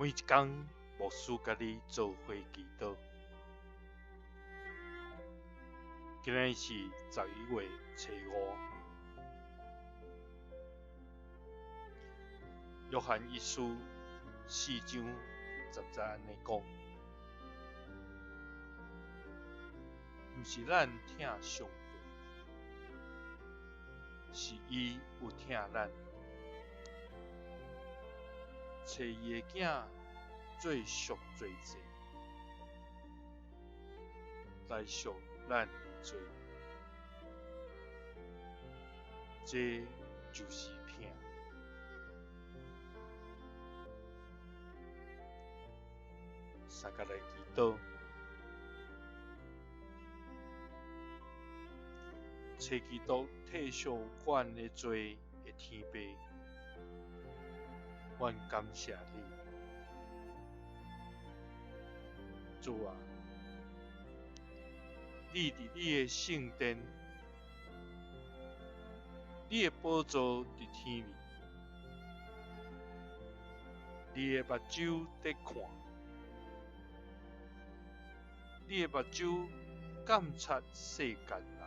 每一天，牧师甲你做伙祈祷。今日是11月初5。约翰一书4章10节安尼讲：毋是咱疼上帝，是伊有疼咱。找伊的囝做赎罪祭，来赎咱的罪，这就是疼。三个来祈祷，找基督替赎阮的罪的天父，阮感谢你，主啊！你伫你的圣殿，你的宝座伫天里，你的目睭在看，你的目睭监察世间人。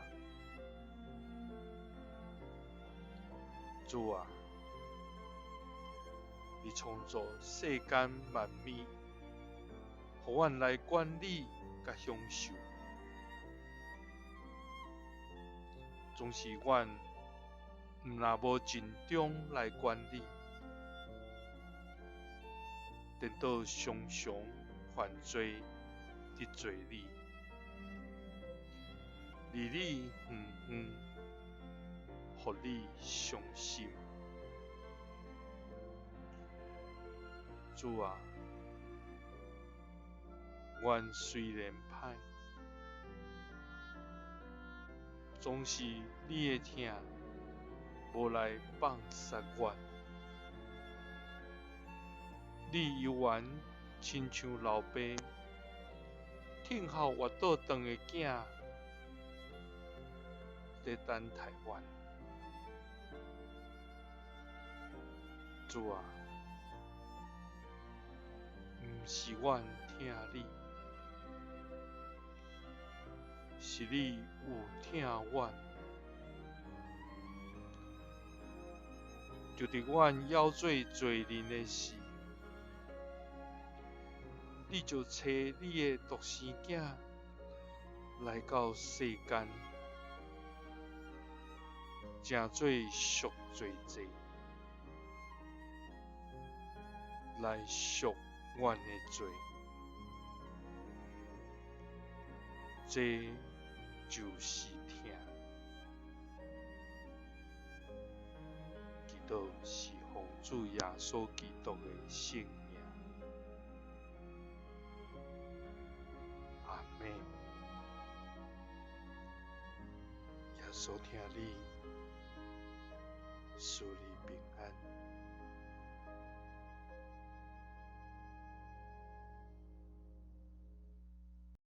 主啊！你创造世间万物，互阮来管理甲享受。总是阮若无尽忠来管理，颠倒常常犯罪得罪你，离你远远，互你伤心。主啊，阮虽然歹，总是你的疼无来放杀阮。你犹原亲像老爸听候活倒长的囝，在等待阮。主啊！毋是阮疼你，是你有疼阮。就伫阮要做罪人的时，你就找你的独生囝来到世间，成做赎罪祭，来赎阮的罪，这就是疼。祈祷是奉主耶稣基督的圣名，阿们。耶稣听你，祝你平安。